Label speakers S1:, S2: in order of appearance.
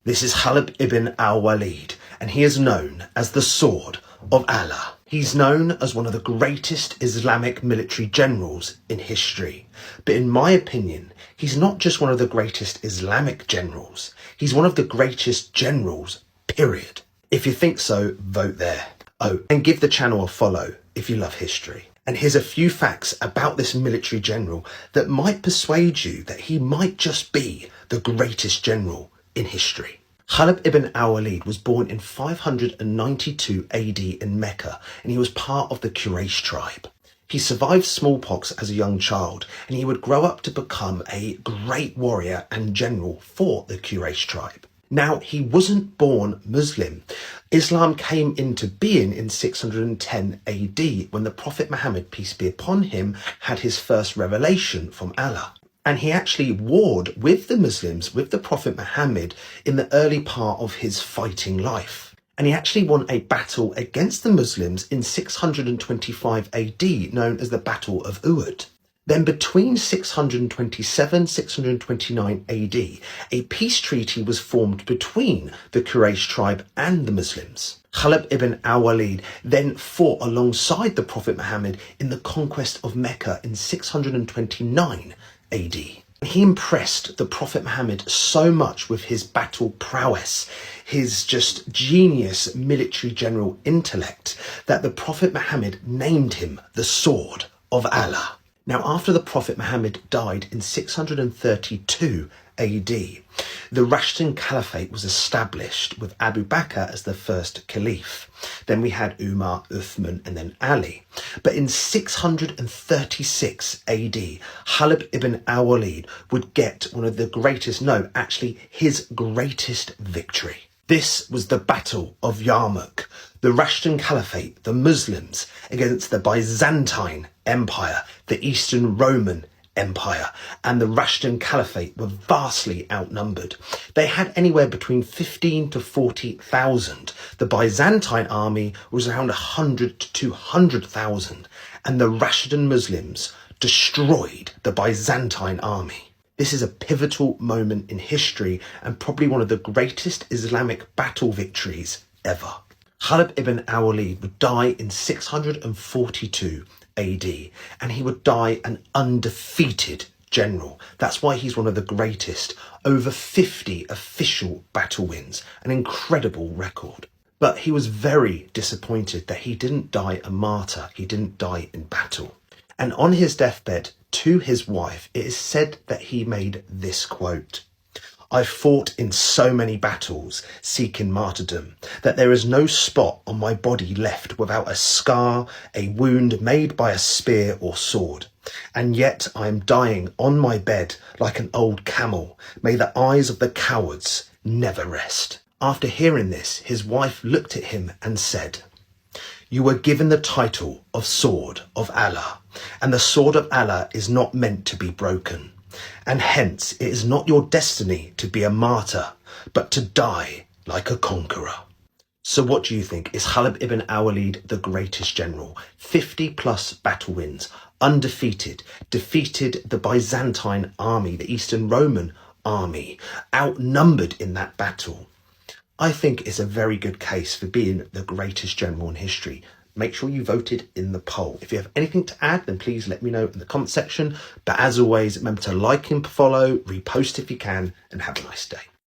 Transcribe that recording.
S1: This is Khalid ibn al-Walid, and he is known as the Sword of Allah. He's known as one of the greatest Islamic military generals in history. But in my opinion, he's not just one of the greatest Islamic generals. He's one of the greatest generals, period. If you think so, vote there. Oh, and give the channel a follow if you love history. And here's a few facts about this military general that might persuade you that he might just be the greatest general in history. Khalid ibn al-Walid was born in 592 AD in Mecca, and he was part of the Quraysh tribe. He survived smallpox as a young child, and he would grow up to become a great warrior and general for the Quraysh tribe. Now, he wasn't born Muslim. Islam came into being in 610 AD when the Prophet Muhammad, peace be upon him, had his first revelation from Allah. And he actually warred with the Muslims, with the Prophet Muhammad, in the early part of his fighting life. And he actually won a battle against the Muslims in 625 AD, known as the Battle of Uhud. Then between 627 and 629 AD, a peace treaty was formed between the Quraysh tribe and the Muslims. Khalid ibn al-Walid then fought alongside the Prophet Muhammad in the conquest of Mecca in 629 AD. He impressed the Prophet Muhammad so much with his battle prowess, his just genius military general intellect, that the Prophet Muhammad named him the Sword of Allah. Now, after the Prophet Muhammad died in 632 AD, the Rashidun Caliphate was established with Abu Bakr as the first caliph. Then we had Umar, Uthman, and then Ali. But in 636 AD, Khalid ibn al-Walid would get one of the greatest, no, actually his greatest victory. This was the Battle of Yarmouk, the Rashidun Caliphate, the Muslims, against the Byzantine Empire, the Eastern Roman Empire, and the Rashidun Caliphate were vastly outnumbered. They had anywhere between 15 to 40,000. The Byzantine army was around 100 to 200,000, and the Rashidun Muslims destroyed the Byzantine army. This is a pivotal moment in history and probably one of the greatest Islamic battle victories ever. Khalid ibn al-Walid would die in 642 AD, and he would die an undefeated general. That's why he's one of the greatest. Over 50 official battle wins, an incredible record. But he was very disappointed that he didn't die a martyr. He didn't die in battle. And on his deathbed, to his wife, it is said that he made this quote: "I fought in so many battles, seeking martyrdom, that there is no spot on my body left without a scar, a wound made by a spear or sword. And yet I am dying on my bed like an old camel. May the eyes of the cowards never rest." After hearing this, his wife looked at him and said, "You were given the title of Sword of Allah, and the Sword of Allah is not meant to be broken. And hence it is not your destiny to be a martyr, but to die like a conqueror." So what do you think? Is Khalid ibn al-Walid the greatest general? 50 plus battle wins, undefeated, defeated the Byzantine army, the Eastern Roman army, outnumbered in that battle. I think it's a very good case for being the greatest general in history. Make sure you voted in the poll. If you have anything to add, then please let me know in the comment section. But as always, remember to like and follow, repost if you can, and have a nice day.